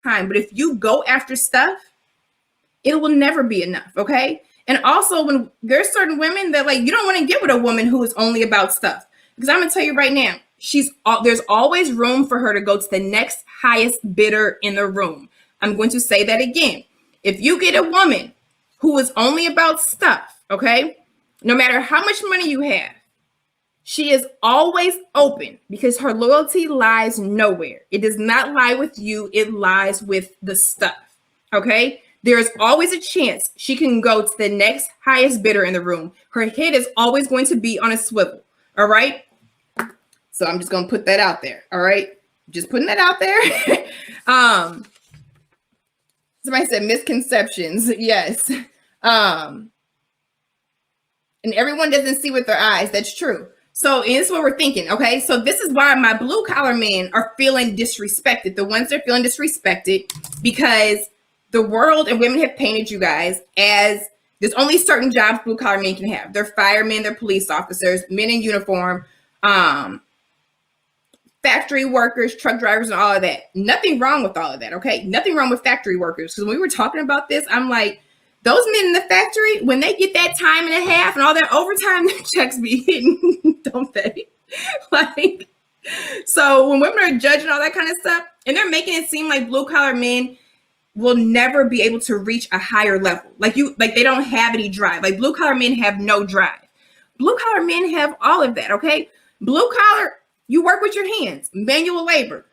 time. But if you go after stuff, it will never be enough, okay? And also, when there's certain women that like, you don't want to get with a woman who is only about stuff. Because I'm gonna tell you right now, there's always room for her to go to the next highest bidder in the room. I'm going to say that again. If you get a woman who is only about stuff, okay, no matter how much money you have, she is always open because her loyalty lies nowhere. It does not lie with you. It lies with the stuff, okay? There is always a chance she can go to the next highest bidder in the room. Her head is always going to be on a swivel, all right? So I'm just going to put that out there, all right? Just putting that out there. Somebody said misconceptions. Yes. And everyone doesn't see with their eyes. That's true. So this is what we're thinking, okay? So this is why my blue collar men are feeling disrespected. The ones that are feeling disrespected because the world and women have painted you guys as there's only certain jobs blue collar men can have. They're firemen, they're police officers, men in uniform, factory workers, truck drivers, and all of that. Nothing wrong with all of that, okay? Nothing wrong with factory workers. Because when we were talking about this, I'm like, those men in the factory, when they get that time and a half and all that overtime, their checks be hitting, don't they? Like, so when women are judging all that kind of stuff, and they're making it seem like blue collar men will never be able to reach a higher level. Like they don't have any drive. Like blue collar men have no drive. Blue collar men have all of that, okay? Blue collar, you work with your hands, manual labor.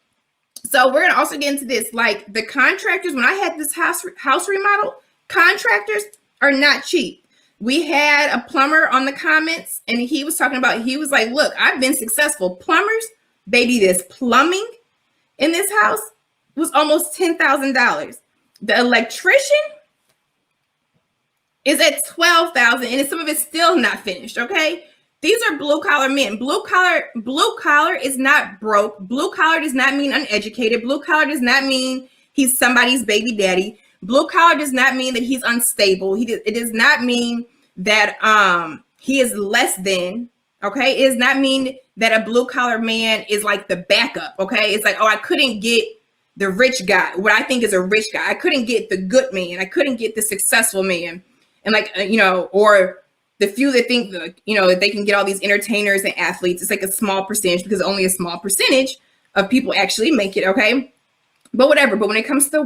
So we're gonna also get into this. Like the contractors, when I had this house remodel, contractors are not cheap. We had a plumber on the comments and he was talking about, he was like, look, I've been successful. Plumbers, baby, this plumbing in this house was almost $10,000. The electrician is at $12,000 and some of it's still not finished, okay? These are blue collar men. Blue collar is not broke. Blue collar does not mean uneducated. Blue collar does not mean he's somebody's baby daddy. Blue collar does not mean that he's unstable. It does not mean that he is less than, okay? It does not mean that a blue collar man is like the backup, okay? It's like, oh, I couldn't get the rich guy, what I think is a rich guy. I couldn't get the good man. I couldn't get the successful man. And like, or the few that think, that they can get all these entertainers and athletes. It's like a small percentage because only a small percentage of people actually make it, okay? But whatever. But when it comes to the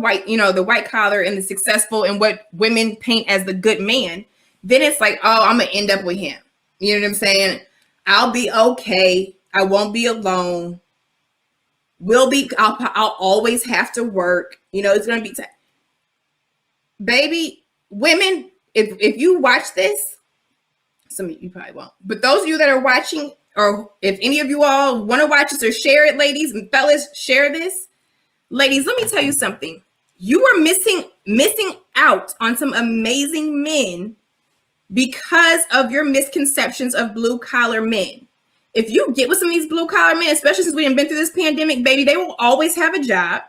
white collar and the successful and what women paint as the good man, then it's like, oh, I'm going to end up with him. You know what I'm saying? I'll be okay. I won't be alone. I'll always have to work. It's going to be baby, women, if you watch this, some of you probably won't, but those of you that are watching, or if any of you all want to watch this or share it, ladies and fellas, share this. Ladies, let me tell you something. You are missing out on some amazing men because of your misconceptions of blue collar men. If you get with some of these blue collar men, especially since we haven't been through this pandemic, baby, they will always have a job,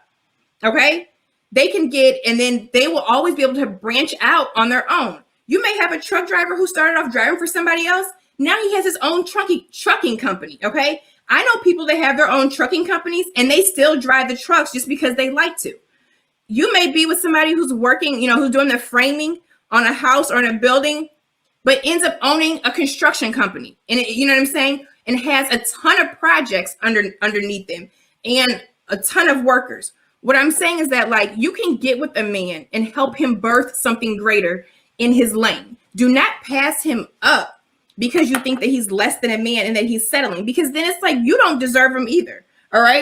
okay? They can get, and then they will always be able to branch out on their own. You may have a truck driver who started off driving for somebody else. Now he has his own trucking company, okay? I know people that have their own trucking companies and they still drive the trucks just because they like to. You may be with somebody who's working, who's doing the framing on a house or in a building, but ends up owning a construction company. And you know what I'm saying? And has a ton of projects underneath them and a ton of workers. What I'm saying is that, like, you can get with a man and help him birth something greater in his lane. Do not pass him up because you think that he's less than a man and that he's settling, because then it's like you don't deserve him either. All right.